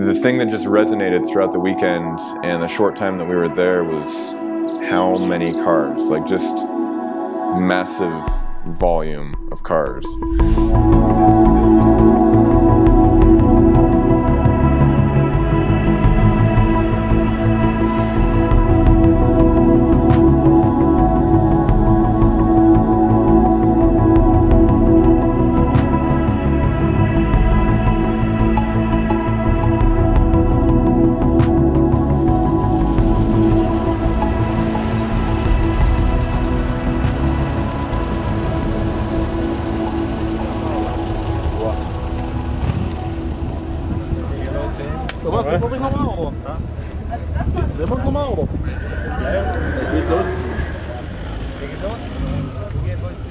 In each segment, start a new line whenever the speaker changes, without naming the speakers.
The thing that just resonated throughout the weekend and the short time that we were there was how many cars, like just massive volume of cars.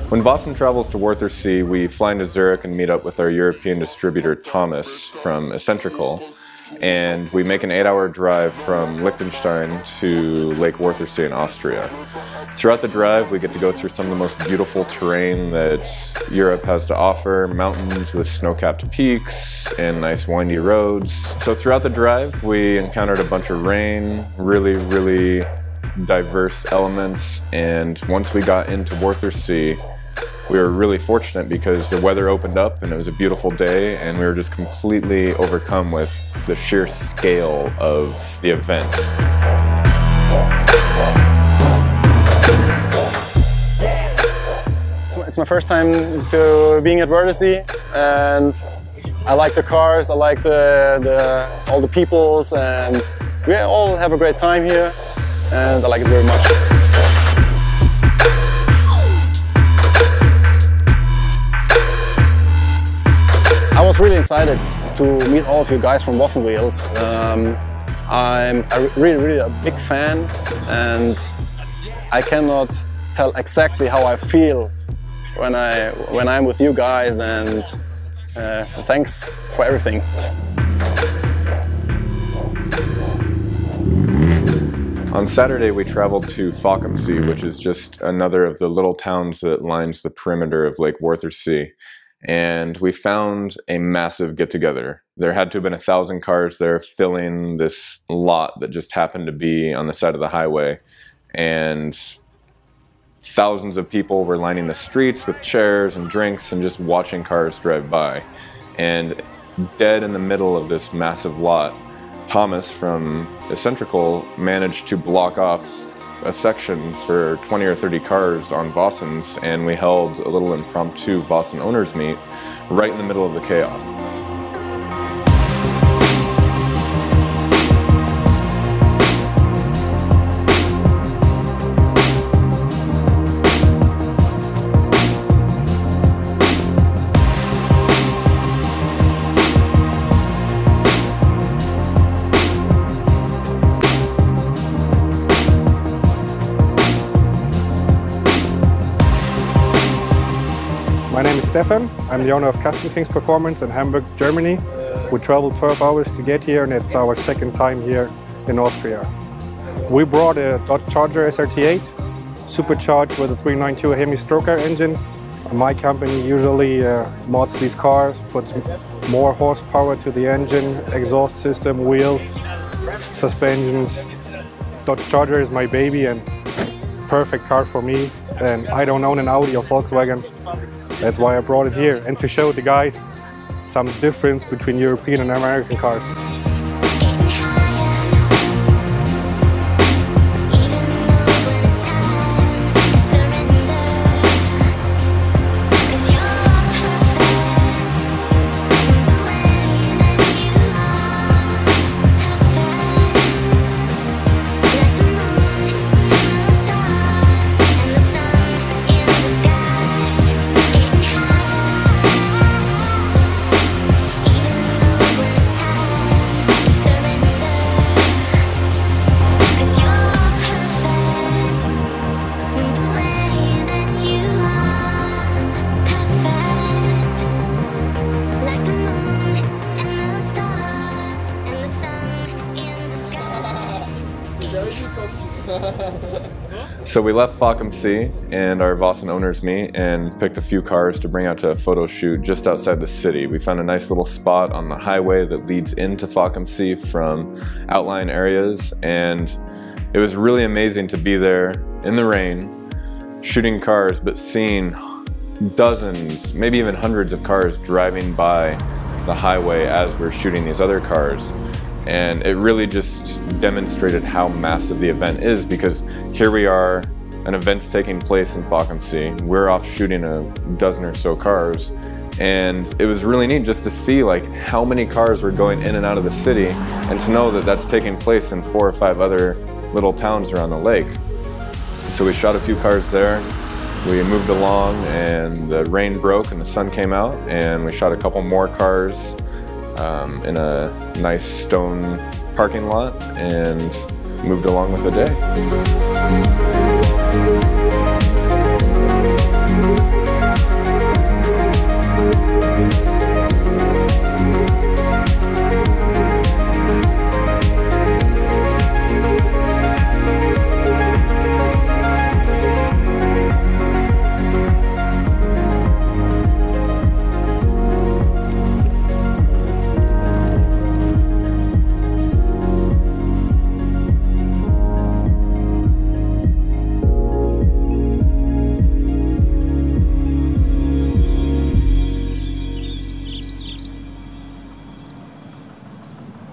When Vossen travels to rthersee, we fly into Zurich and meet up with our European distributor Thomas from Eccentrical, and we make an 8-hour drive from Liechtenstein to Lake Rthersee in Austria. Throughout the drive, we get to go through some of the most beautiful terrain that Europe has to offer, mountains with snow-capped peaks and nice windy roads. So throughout the drive, we encountered a bunch of rain, really diverse elements, and once we got into Rthersee, we were really fortunate because the weather opened up and it was a beautiful day, and we were just completely overcome with the sheer scale of the event.
It's my first time to being at rthersee, and I like the cars, I like all the peoples, and we all have a great time here, and I like it very much. I was really excited to meet all of you guys from Vossen Wheels. I'm really a big fan, and I cannot tell exactly how I feel when I'm with you guys, and thanks for everything.
On Saturday, we traveled to Bacsafra, which is just another of the little towns that lines the perimeter of Lake Rthersee. And we found a massive get-together. There had to have been 1,000 cars there filling this lot that just happened to be on the side of the highway. And thousands of people were lining the streets with chairs and drinks and just watching cars drive by. And dead in the middle of this massive lot, Thomas from Eccentrical managed to block off a section for 20 or 30 cars on Vossen's, and we held a little impromptu Vossen owners meet right in the middle of the chaos.
My name is Stefan. I'm the owner of Custom Kings Performance in Hamburg, Germany. We traveled 12 hours to get here, and it's our second time here in Austria. We brought a Dodge Charger SRT8, supercharged with a 392 Hemi stroker engine. My company usually mods these cars, puts more horsepower to the engine, exhaust system, wheels, suspensions. Dodge Charger is my baby and perfect car for me. And I don't own an Audi or Volkswagen. That's why I brought it here, and to show the guys some difference between European and American cars.
So we left Foccum-C and our Vossen owners meet and picked a few cars to bring out to a photo shoot just outside the city. We found a nice little spot on the highway that leads into Foccum-C from outlying areas, and it was really amazing to be there in the rain, shooting cars, but seeing dozens, maybe even hundreds of cars driving by the highway as we're shooting these other cars. And it really just demonstrated how massive the event is, because here we are, an event's taking place in Foccum-C. We're off shooting a dozen or so cars, and it was really neat just to see like how many cars were going in and out of the city, and to know that that's taking place in 4 or 5 other little towns around the lake. So we shot a few cars there. We moved along and the rain broke and the sun came out, and we shot a couple more cars in a nice stone parking lot and moved along with the day.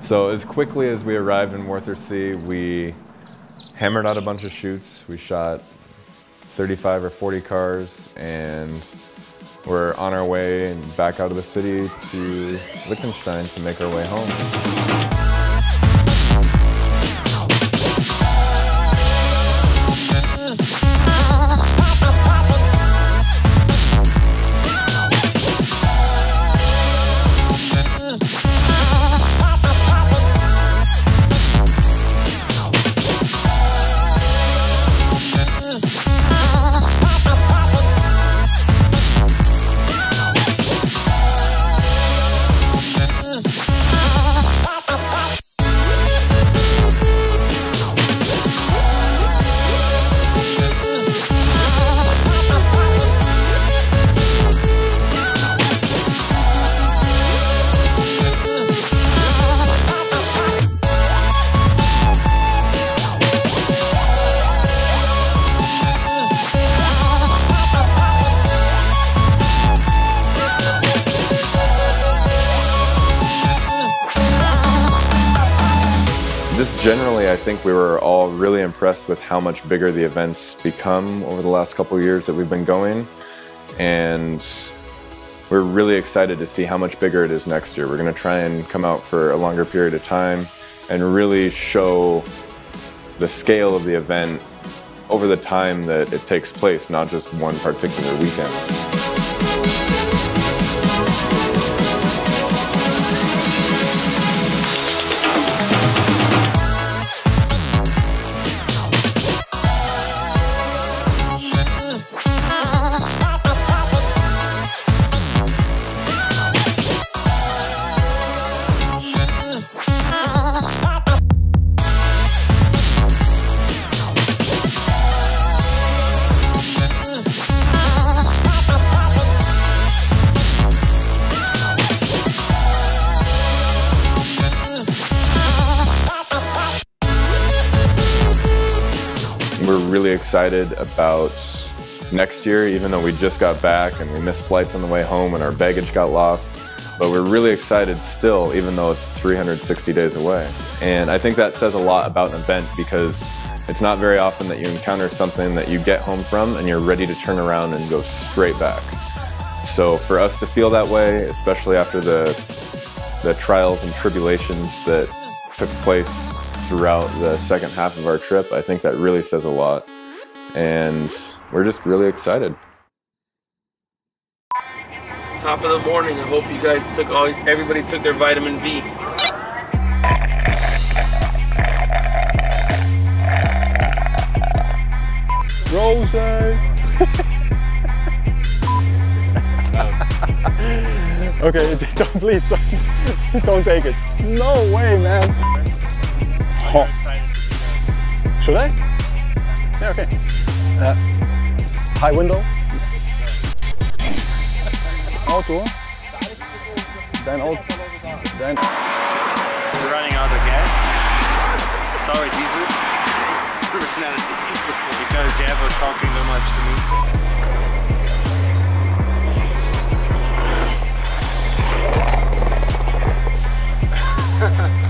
So as quickly as we arrived in rthersee, we hammered out a bunch of shoots. We shot 35 or 40 cars, and we're on our way and back out of the city to Liechtenstein to make our way home. Just generally, I think we were all really impressed with how much bigger the events become over the last couple of years that we've been going, and we're really excited to see how much bigger it is next year. We're going to try and come out for a longer period of time and really show the scale of the event over the time that it takes place, not just one particular weekend. We're really excited about next year, even though we just got back and we missed flights on the way home and our baggage got lost. But we're really excited still, even though it's 360 days away. And I think that says a lot about an event, because it's not very often that you encounter something that you get home from and you're ready to turn around and go straight back. So for us to feel that way, especially after the trials and tribulations that took place throughout the second half of our trip, I think that really says a lot, and we're just really excited.
Top of the morning. I hope you guys everybody took their vitamin V.
Rose. Okay, please don't take it. No way, man. Oh. Should I? Yeah, okay. High window. Auto. Dein Auto. Dein.
We're running out of gas. Sorry, diesel. We're running out of diesel because Jeff was talking too much to me.